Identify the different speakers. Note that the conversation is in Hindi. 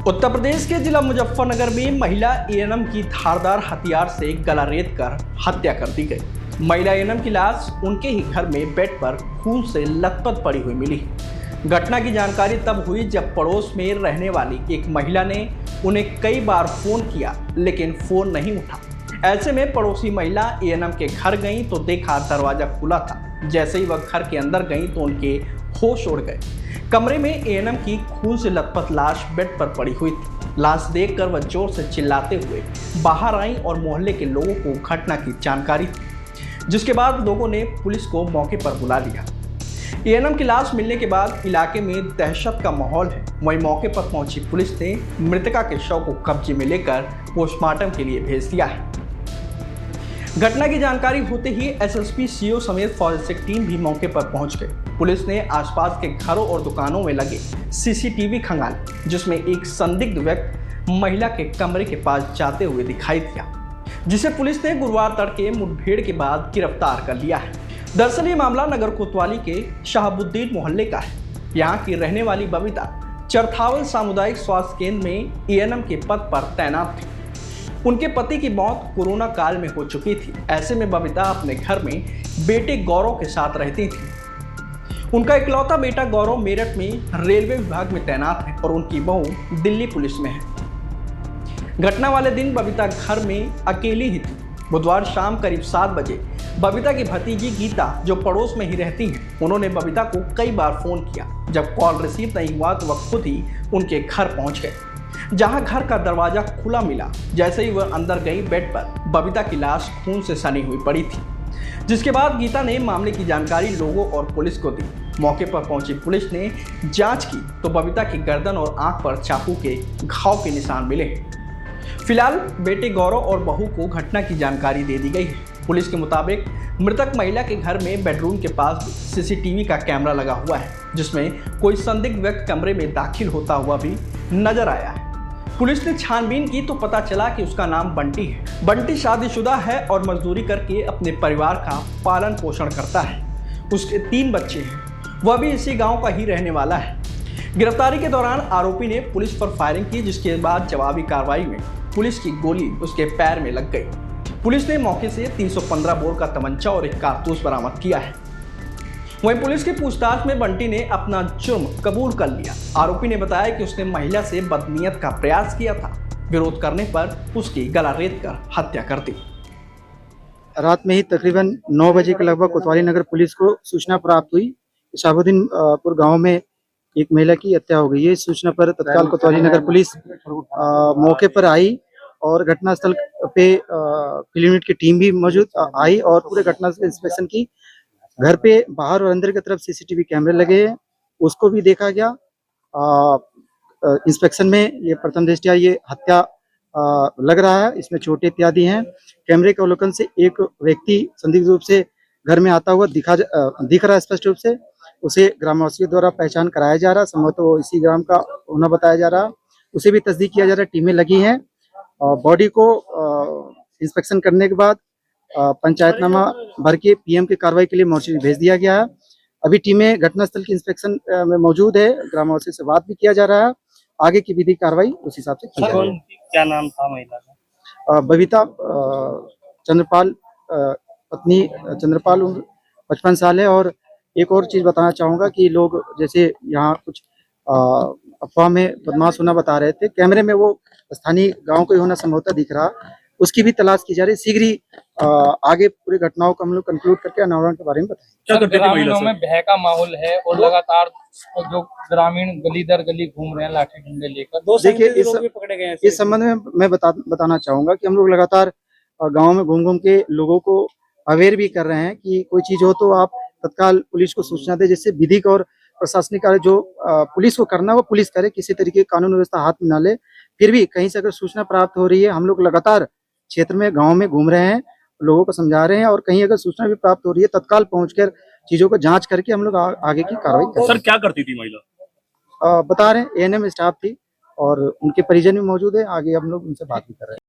Speaker 1: उत्तर प्रदेश के जिला मुजफ्फरनगर में महिला एएनएम की धारदार हथियार से गला रेत कर हत्या कर दी गई। महिला एएनएम की लाश उनके ही घर में बेड पर खून से लथपथ पड़ी हुई मिली। घटना की जानकारी तब हुई जब पड़ोस में रहने वाली एक महिला ने उन्हें कई बार फोन किया लेकिन फोन नहीं उठा। ऐसे में पड़ोसी महिला एएनएम के घर गई तो देखा दरवाजा खुला था। जैसे ही वह घर के अंदर गई तो उनके होश उड़ गए। कमरे में एएनएम की खून से लथपथ लाश बेड पर पड़ी हुई थी। लाश देखकर वह जोर से चिल्लाते हुए बाहर आई और मोहल्ले के लोगों को घटना की जानकारी दी, जिसके बाद लोगों ने पुलिस को मौके पर बुला लिया। एएनएम की लाश मिलने के बाद इलाके में दहशत का माहौल है। वहीं मौके पर पहुंची पुलिस ने मृतका के शव को कब्जे में लेकर पोस्टमार्टम के लिए भेज दिया है। घटना की जानकारी होते ही एसएसपी सीओ समेत फॉरेंसिक टीम भी मौके पर पहुंच गई। पुलिस ने आसपास के घरों और दुकानों में लगे सीसीटीवी खंगाले, जिसमें एक संदिग्ध व्यक्ति महिला के कमरे के पास जाते हुए दिखाई दिया, जिसे पुलिस ने गुरुवार तड़के मुठभेड़ के बाद गिरफ्तार कर लिया है। दरअसल ये मामला नगर कोतवाली के शहाबुद्दीन मोहल्ले का है। यहाँ की रहने वाली बबीता चरथावल सामुदायिक स्वास्थ्य केंद्र में एएनएम के पद पर तैनात थी। उनके पति की मौत कोरोना काल में हो चुकी थी। ऐसे में बबीता अपने घर में बेटे गौरव के साथ रहती थी। उनका इकलौता बेटा गौरव मेरठ में रेलवे विभाग में तैनात है और उनकी बहू दिल्ली पुलिस में है। घटना वाले दिन बबीता घर में अकेली ही थी। बुधवार शाम करीब 7 बजे बबीता की भतीजी गीता, जो पड़ोस में ही रहती हैं, उन्होंने बबीता को कई बार फोन किया। जब कॉल रिसीव नहीं हुआ तो वह खुद ही उनके घर पहुंच गए, जहां घर का दरवाजा खुला मिला। जैसे ही वह अंदर गई, बेड पर बबीता की लाश खून से सनी हुई पड़ी थी, जिसके बाद गीता ने मामले की जानकारी लोगों और पुलिस को दी। मौके पर पहुंची पुलिस ने जांच की तो बबीता की गर्दन और आंख पर चाकू के घाव के निशान मिले। फिलहाल बेटे गौरव और बहू को घटना की जानकारी दे दी गई है। पुलिस के मुताबिक मृतक महिला के घर में बेडरूम के पास भी सीसीटीवी का कैमरा लगा हुआ है, जिसमें कोई संदिग्ध व्यक्ति कमरे में दाखिल होता हुआ भी नजर आया है। पुलिस ने छानबीन की तो पता चला कि उसका नाम बंटी है। बंटी शादीशुदा है और मजदूरी करके अपने परिवार का पालन पोषण करता है। उसके 3 बच्चे हैं। वह भी इसी गांव का ही रहने वाला है। गिरफ्तारी के दौरान आरोपी ने पुलिस पर फायरिंग की, जिसके बाद जवाबी कार्रवाई में पुलिस की गोली उसके पैर में लग गई। पुलिस ने मौके से 315 बोर का तमंचा और एक कारतूस बरामद किया है। वहीं पुलिस की पूछताछ में बंटी ने अपना जुर्म कबूल कर लिया। आरोपी ने बताया कि उसने महिला से बदनीयत का प्रयास किया था। विरोध करने पर उसकी गला रेत कर हत्या कर दी।
Speaker 2: रात में ही तकरीबन 9 बजे के लगभग कोतवाली नगर पुलिस को सूचना प्राप्त हुई। शहाबुद्दीनपुर गांव में एक महिला की हत्या हो गई है। सूचना पर तत्काल कोतवाली नगर पुलिस मौके पर आई और घटनास्थल पे फील्ड यूनिट की टीम भी मौजूद आई और पूरे घटनास्थल इंस्पेक्शन की। घर पे बाहर और अंदर की तरफ सीसीटीवी कैमरे लगे हैं, उसको भी देखा गया। इंस्पेक्शन में ये प्रथम दृष्टया ये हत्या लग रहा है, इसमें चोटें इत्यादि हैं। कैमरे के अवलोकन से एक व्यक्ति संदिग्ध रूप से घर में आता हुआ दिख रहा है स्पष्ट रूप से। उसे ग्रामवासियों द्वारा पहचान कराया जा रहा है, संभवतः तो इसी ग्राम का होना बताया जा रहा है। उसे भी तस्दीक किया जा रहा है। टीमें लगी हैं। बॉडी को इंस्पेक्शन करने के बाद पंचायतनामा भर के पीएम की कार्रवाई के लिए मोर्चरी भेज दिया गया है। अभी टीमें घटनास्थल की इंस्पेक्शन में मौजूद है। ग्रामवासियों से बात भी किया जा रहा है। आगे की विधि कार्रवाई उस हिसाब से की जाएगी।
Speaker 3: क्या नाम था महिला का?
Speaker 2: बबीता चंद्रपाल, पत्नी चंद्रपाल, उम्र 55 साल है। और एक और चीज बताना चाहूंगा कि लोग जैसे यहाँ कुछ अफवाह में बदमाश होना बता रहे थे, कैमरे में वो स्थानीय गांव को ही होना संभवतः दिख रहा, उसकी भी तलाश की जा रही है। शीघ्र ही आगे पूरी घटनाओं को हम लोग कंक्लूड करके अनावरण के बारे में बताएंगे।
Speaker 3: ग्रामीणों में भय का माहौल है और लगातार जो ग्रामीण गली दर गली घूम रहे हैं लाठी डंडे लेकर।
Speaker 2: देखिए, इस संबंध में मैं बताना चाहूंगा कि हम लोग लगातार गाँव में घूम घूम के लोगों को अवेयर भी कर रहे हैं कि कोई चीज हो तो आप तत्काल पुलिस को सूचना दे, जिससे विधिक और प्रशासनिक कार्य जो पुलिस को करना वो पुलिस करे, किसी तरीके की कानून व्यवस्था हाथ में न ले। फिर भी कहीं से अगर सूचना प्राप्त हो रही है, हम लोग लगातार क्षेत्र में गांव में घूम रहे हैं, लोगों को समझा रहे हैं और कहीं अगर सूचना भी प्राप्त हो रही है, तत्काल पहुंचकर चीजों को जांच करके हम लोग आगे की कार्रवाई करें।
Speaker 4: सर, क्या करती थी महिला?
Speaker 2: बता रहे हैं एएनएम स्टाफ थी और उनके परिजन भी मौजूद है। आगे हम लोग उनसे बात भी कर रहे हैं।